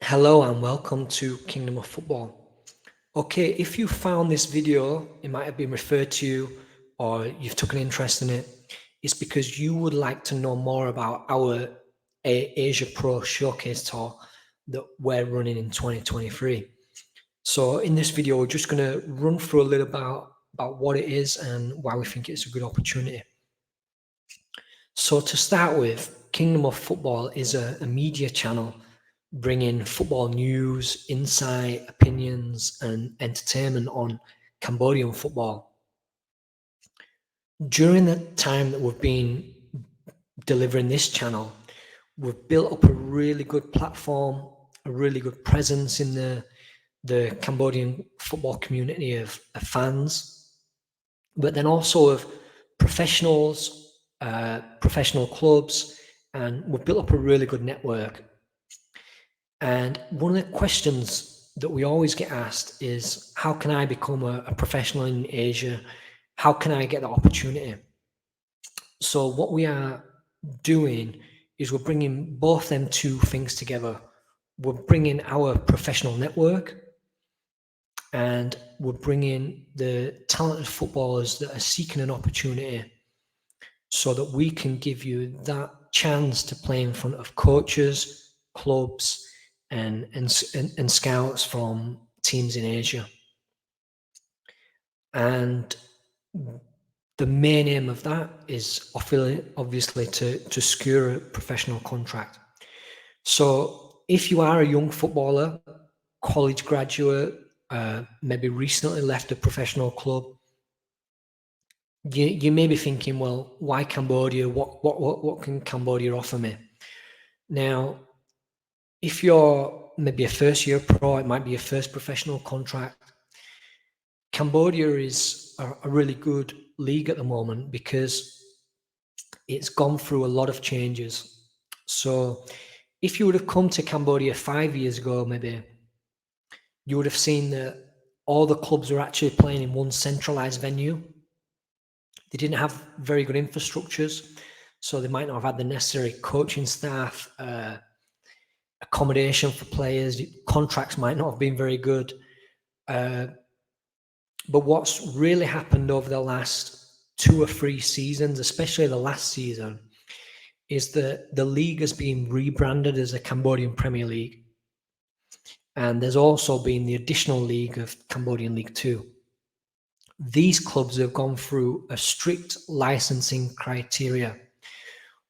Hello and welcome to Kingdom of Football. Okay, if you found this video, it might have been referred to you or you've took an interest in it, it's because you would like to know more about our Asia Pro Showcase Tour that we're running in 2023. So in this video, we're just going to run through a little about what it is and why we think it's a good opportunity. So to start with, Kingdom of Football is a media channel bringing football news, insight, opinions, and entertainment on Cambodian football. During the time that we've been delivering this channel, we've built up a really good platform, a really good presence in the Cambodian football community of fans, but then also of professionals, professional clubs, and we've built up a really good network. And one of the questions that we always get asked is, how can I become a professional in Asia? How can I get the opportunity? So what we are doing is we're bringing both them two things together. We're bringing our professional network and we're bringing the talented footballers that are seeking an opportunity so that we can give you that chance to play in front of coaches, clubs, and scouts from teams in Asia. And the main aim of that is obviously to secure a professional contract. So if you are a young footballer, college graduate, maybe recently left a professional club, you may be thinking, well, why Cambodia? What can Cambodia offer me? Now, if you're maybe a first year pro, it might be your first professional contract. Cambodia is a really good league at the moment because it's gone through a lot of changes. So if you would have come to Cambodia 5 years ago, maybe, you would have seen that all the clubs were actually playing in one centralized venue. They didn't have very good infrastructures, so they might not have had the necessary coaching staff, accommodation for players, contracts might not have been very good. But what's really happened over the last 2 or 3 seasons, especially the last season, is that the league has been rebranded as a Cambodian Premier League. And there's also been the additional league of Cambodian League 2. These clubs have gone through a strict licensing criteria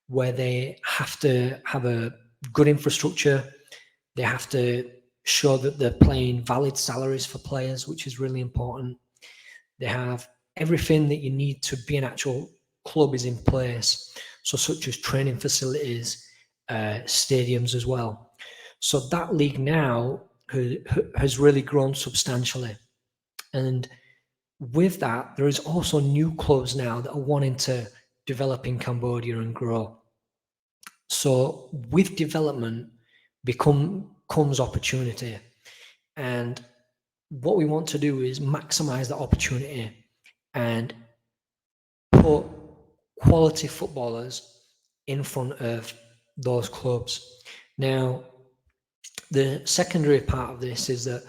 where they have to have a good infrastructure. They have to show that they're paying valid salaries for players, which is really important. They have everything that you need to be an actual club is in place. So such as training facilities, stadiums as well. So that league now has really grown substantially. And with that, there is also new clubs now that are wanting to develop in Cambodia and grow. So with development comes opportunity. And what we want to do is maximize that opportunity and put quality footballers in front of those clubs. Now, the secondary part of this is that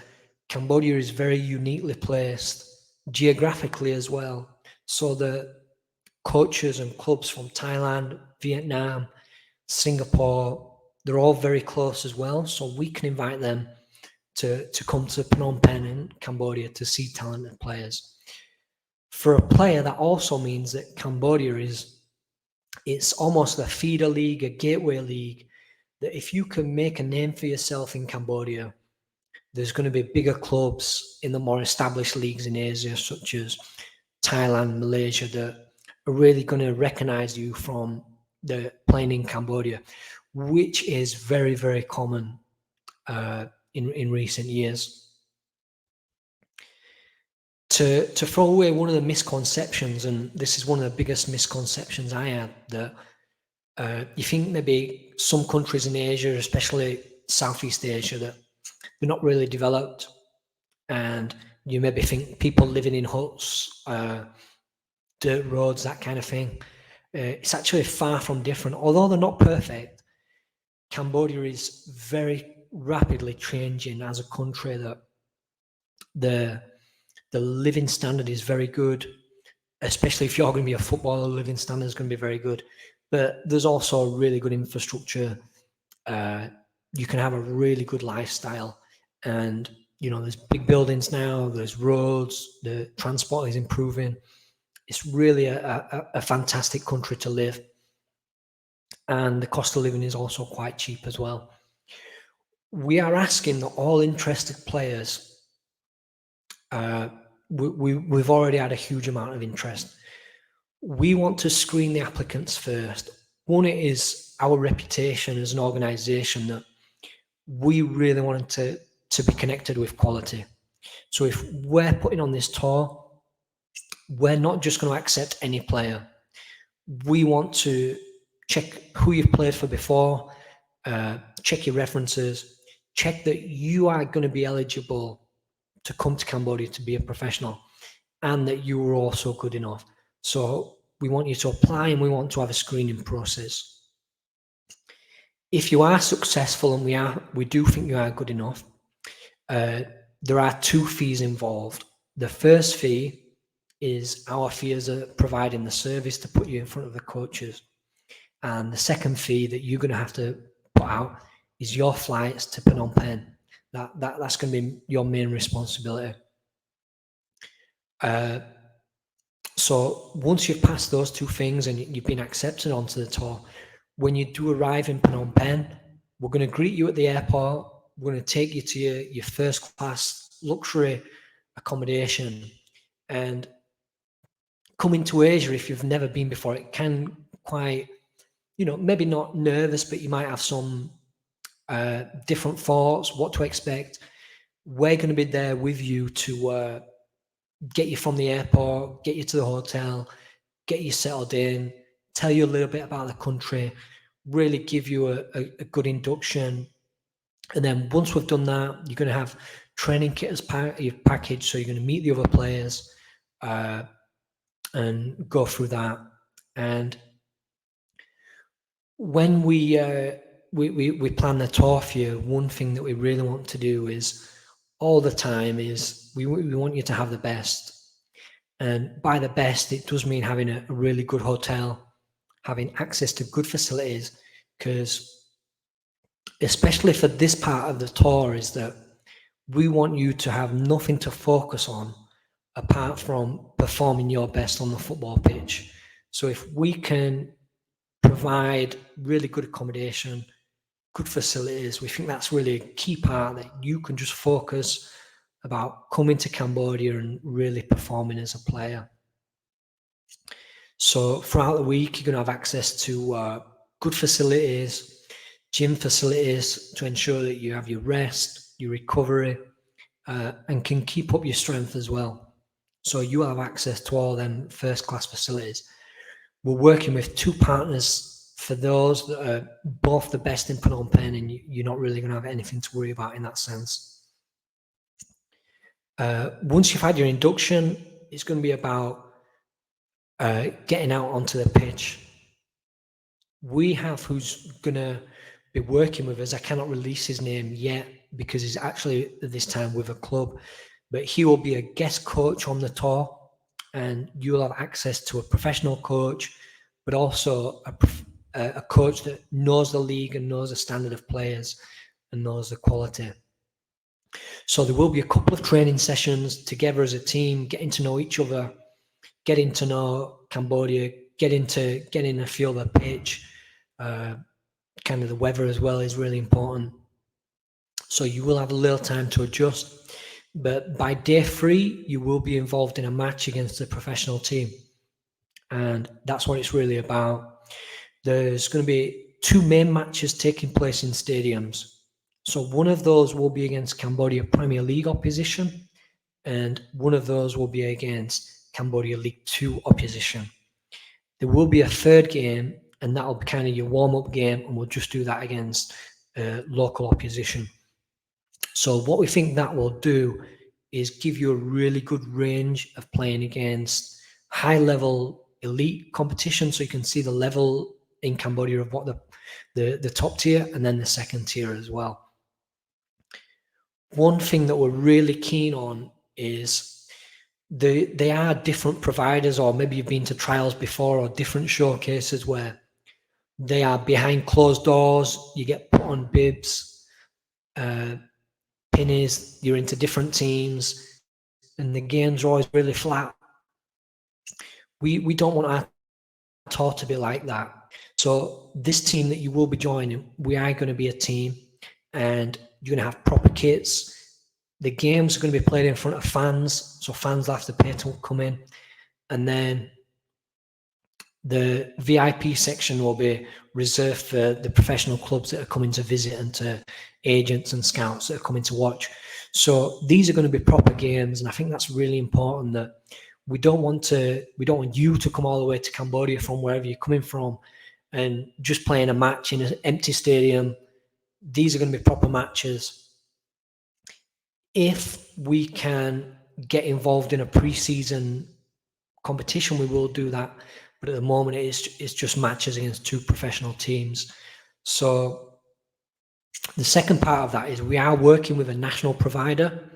Cambodia is very uniquely placed geographically as well. So the coaches and clubs from Thailand, Vietnam, Singapore, they're all very close as well. So we can invite them to come to Phnom Penh in Cambodia to see talented players. For a player, that also means that Cambodia it's almost a feeder league, a gateway league, that if you can make a name for yourself in Cambodia, there's going to be bigger clubs in the more established leagues in Asia, such as Thailand, Malaysia, that are really going to recognize you from the playing in Cambodia, which is very, very common in recent years. To throw away one of the misconceptions, and this is one of the biggest misconceptions I had, that you think maybe some countries in Asia, especially Southeast Asia, that they're not really developed, and you maybe think people living in huts, dirt roads, that kind of thing. It's actually far from different. Although they're not perfect, Cambodia is very rapidly changing as a country, that the living standard is very good, especially if you're going to be a footballer. Living standard is going to be very good, but there's also a really good infrastructure. You can have a really good lifestyle, and there's big buildings now, there's roads, the transport is improving. It's really a fantastic country to live, and the cost of living is also quite cheap as well. We are asking that all interested players, we've already had a huge amount of interest. We want to screen the applicants first. One, it is our reputation as an organisation that we really wanted to be connected with quality. So if we're putting on this tour, we're not just going to accept any player. We want to check who you've played for before, check your references, check that you are going to be eligible to come to Cambodia to be a professional, and that you are also good enough. So we want you to apply, and we want to have a screening process. If you are successful, and we do think you are good enough, there are 2 fees involved. The first fee is our fee as providing the service to put you in front of the coaches. And the second fee that you're going to have to put out is your flights to Phnom Penh. That's going to be your main responsibility. So once you've passed those 2 things and you've been accepted onto the tour, when you do arrive in Phnom Penh, we're going to greet you at the airport. We're going to take you to your first class luxury accommodation. And coming to Asia, if you've never been before, it can quite, maybe not nervous, but you might have some different thoughts, what to expect. We're going to be there with you to get you from the airport, get you to the hotel, get you settled in, tell you a little bit about the country, really give you a good induction. And then once we've done that, you're going to have training kit as part of your package. So you're going to meet the other players and go through that. And when we plan the tour for you, one thing that we really want to do is all the time is we want you to have the best. And by the best, it does mean having a really good hotel, having access to good facilities, because especially for this part of the tour is that we want you to have nothing to focus on apart from performing your best on the football pitch. So if we can provide really good accommodation, good facilities, we think that's really a key part, that you can just focus about coming to Cambodia and really performing as a player. So throughout the week, you're going to have access to good facilities, gym facilities to ensure that you have your rest, your recovery, and can keep up your strength as well. So you have access to all them first-class facilities. We're working with 2 partners for those that are both the best in Phnom Penh, and you're not really going to have anything to worry about in that sense. Once you've had your induction, it's going to be about getting out onto the pitch. We have who's going to be working with us. I cannot release his name yet because he's actually at this time with a club, but he will be a guest coach on the tour, and you'll have access to a professional coach, but also a coach that knows the league and knows the standard of players and knows the quality. So there will be a couple of training sessions together as a team, getting to know each other, getting to know Cambodia, getting a feel of the pitch, kind of the weather as well is really important. So you will have a little time to adjust, but by day 3, you will be involved in a match against a professional team. And that's what it's really about. There's going to be 2 main matches taking place in stadiums. So one of those will be against Cambodia Premier League opposition, and one of those will be against Cambodia League 2 opposition. There will be a third game, and that'll be kind of your warm-up game, and we'll just do that against local opposition. So what we think that will do is give you a really good range of playing against high-level elite competition, so you can see the level in Cambodia of what the top tier and then the second tier as well. one thing that we're really keen on is they are different providers, or maybe you've been to trials before, or different showcases where they are behind closed doors. You get put on bibs, pennies, you're into different teams, and the games are always really flat. We don't want our tour to be like that. So this team that you will be joining, we are going to be a team, and you're going to have proper kits. The games are going to be played in front of fans, so fans will have to pay to come in. And then the VIP section will be reserved for the professional clubs that are coming to visit, and to agents and scouts that are coming to watch. So these are going to be proper games, and I think that's really important, that we don't want you to come all the way to Cambodia from wherever you're coming from and just playing a match in an empty stadium. These are going to be proper matches. If we can get involved in a pre-season competition, we will do that. But at the moment, it's just matches against two professional teams. So the second part of that is we are working with a national provider,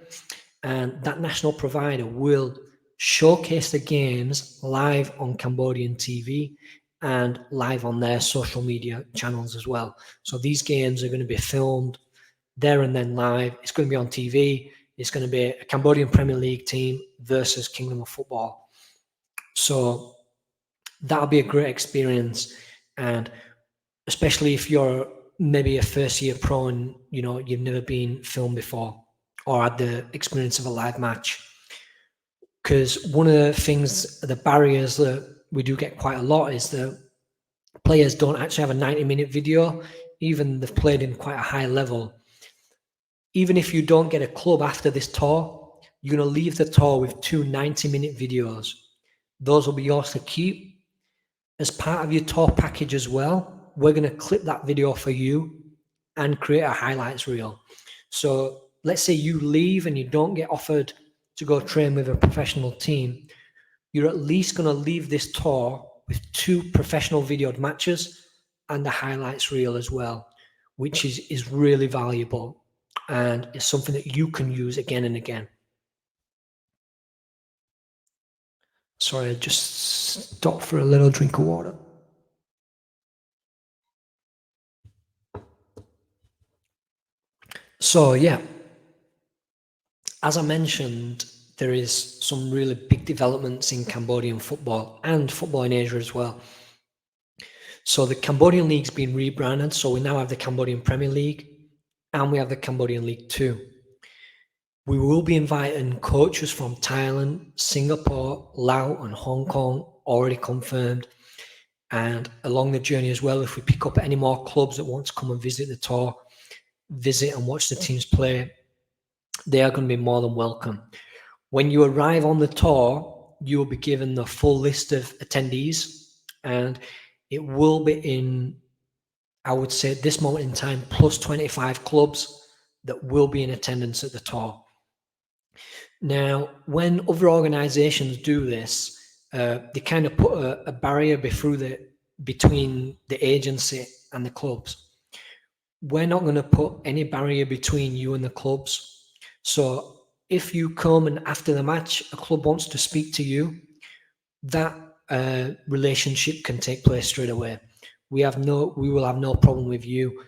and that national provider will showcase the games live on Cambodian TV and live on their social media channels as well. So these games are going to be filmed there and then live. It's going to be on TV. It's going to be a Cambodian Premier League team versus Kingdom of Football. So that'll be a great experience, and especially if you're maybe a first-year pro and you've never been filmed before or had the experience of a live match. Because one of the things, the barriers that we do get quite a lot, is that players don't actually have a 90-minute video, even they've played in quite a high level. Even if you don't get a club after this tour, you're going to leave the tour with 2 90-minute videos. Those will be yours to keep. As part of your tour package as well, we're going to clip that video for you and create a highlights reel. So let's say you leave and you don't get offered to go train with a professional team, you're at least going to leave this tour with 2 professional videoed matches and the highlights reel as well, which is really valuable, and is something that you can use again and again. Sorry, I just stopped for a little drink of water. So yeah, as I mentioned, there is some really big developments in Cambodian football and football in Asia as well. So the Cambodian League's been rebranded. So we now have the Cambodian Premier League and we have the Cambodian League 2. We will be inviting coaches from Thailand, Singapore, Laos, and Hong Kong, already confirmed. And along the journey as well, if we pick up any more clubs that want to come and visit the tour, visit and watch the teams play, they are going to be more than welcome. When you arrive on the tour, you will be given the full list of attendees, and it will be in, I would say at this moment in time, plus 25 clubs that will be in attendance at the tour. Now, when other organizations do this, they kind of put a barrier between the agency and the clubs. We're not going to put any barrier between you and the clubs. So if you come and after the match, a club wants to speak to you, that relationship can take place straight away. We will have no problem with you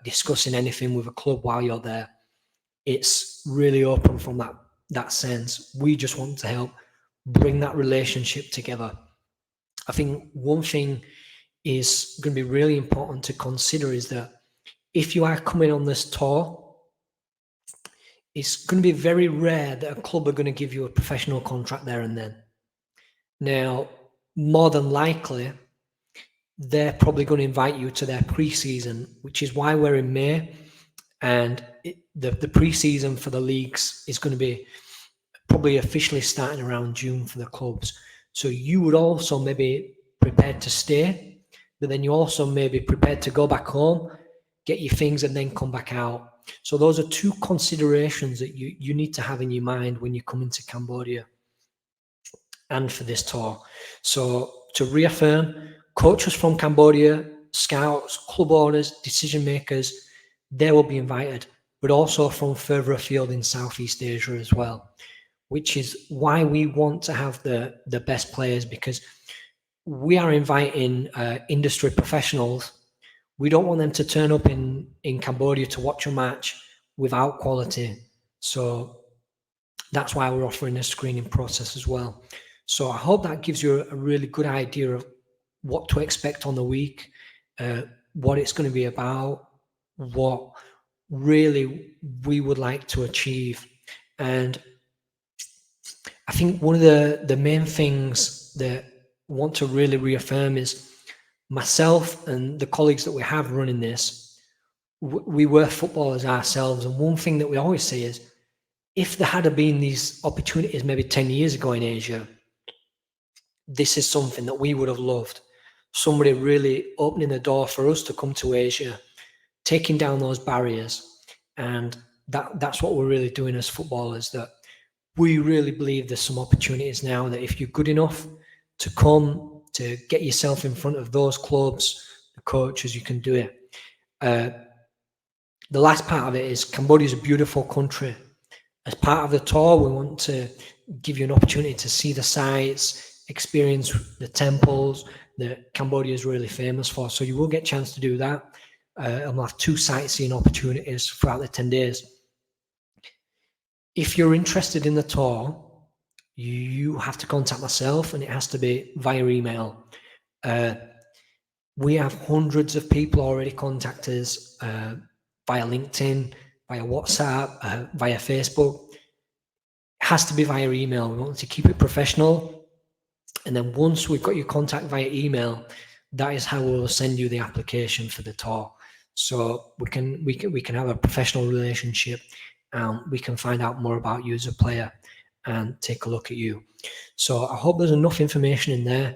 discussing anything with a club while you're there. It's really open from that sense. We just want to help bring that relationship together. I think one thing is going to be really important to consider is that if you are coming on this tour, it's going to be very rare that a club are going to give you a professional contract there and then. Now, more than likely, they're probably going to invite you to their pre-season, which is why we're in May, and the pre-season for the leagues is going to be probably officially starting around June for the clubs. So you would also maybe prepared to stay, but then you also may be prepared to go back home, get your things, and then come back out. So those are 2 considerations that you need to have in your mind when you come into Cambodia and for this tour. So to reaffirm, coaches from Cambodia, scouts, club owners, decision makers, they will be invited. but also from further afield in Southeast Asia as well, which is why we want to have the best players, because we are inviting industry professionals. We don't want them to turn up in Cambodia to watch a match without quality. So that's why we're offering a screening process as well. So I hope that gives you a really good idea of what to expect on the week, what it's going to be about, what really we would like to achieve. And I think one of the main things that I want to really reaffirm is myself and the colleagues that we have running this, we were footballers ourselves. And one thing that we always say is, if there had been these opportunities maybe 10 years ago in Asia, this is something that we would have loved. Somebody really opening the door for us to come to Asia, taking down those barriers. And that's what we're really doing as footballers, that we really believe there's some opportunities now that if you're good enough to come, to get yourself in front of those clubs, the coaches, you can do it. The last part of it is Cambodia is a beautiful country. As part of the tour, we want to give you an opportunity to see the sites, experience the temples that Cambodia is really famous for. So you will get a chance to do that. And we'll have 2 sightseeing opportunities throughout the 10 days. If you're interested in the tour, you have to contact myself, and it has to be via email. We have hundreds of people already contact us via LinkedIn, via WhatsApp, via Facebook. It has to be via email. We want to keep it professional. And then once we've got your contact via email, that is how we'll send you the application for the tour. So we can have a professional relationship, and we can find out more about you as a player and take a look at you. So I hope there's enough information in there.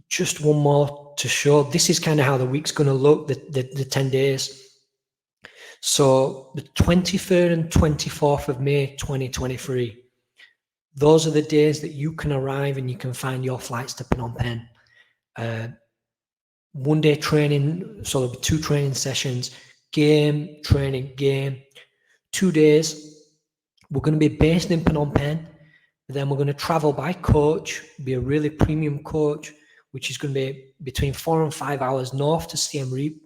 Just one more to show. This is kind of how the week's going to look, the 10 days. So the 23rd and 24th of May 2023, those are the days that you can arrive and you can find your flights to Phnom Penh. 1 day training, so there'll be 2 training sessions, game, training, game. 2 days, we're going to be based in Phnom Penh. Then we're going to travel by coach, be a really premium coach, which is going to be between 4 and 5 hours north to Siem Reap.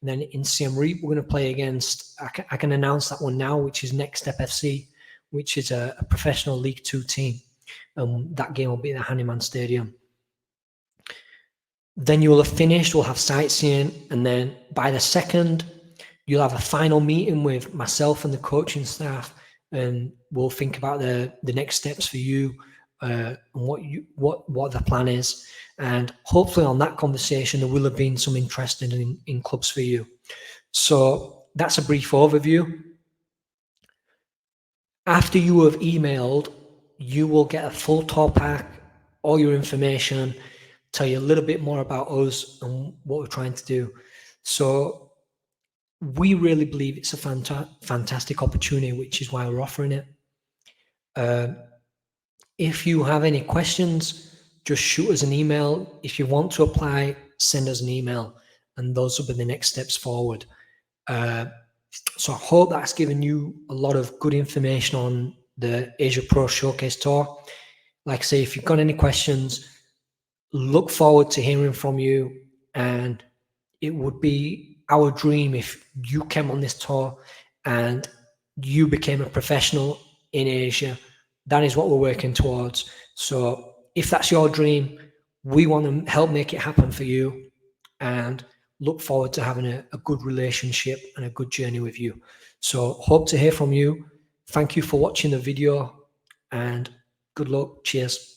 And then in Siem Reap, we're going to play against, I can announce that one now, which is Next Step FC, which is a professional League 2 team. That game will be at the Hanuman Stadium. Then you will have finished, we'll have sightseeing, and then by the 2nd, you'll have a final meeting with myself and the coaching staff, and we'll think about the next steps for you, and what the plan is. And hopefully on that conversation, there will have been some interest in clubs for you. So that's a brief overview. After you have emailed, you will get a full tour pack, all your information, tell you a little bit more about us and what we're trying to do. So we really believe it's a fantastic opportunity, which is why we're offering it. If you have any questions, just shoot us an email. If you want to apply, send us an email, and those will be the next steps forward. So I hope that's given you a lot of good information on the Asia Pro Showcase Tour. Like I say, if you've got any questions, look forward to hearing from you. And it would be our dream if you came on this tour and you became a professional in Asia. That is what we're working towards. So if that's your dream, we want to help make it happen for you, and look forward to having a good relationship and a good journey with you. So hope to hear from you. Thank you for watching the video, and good luck. Cheers.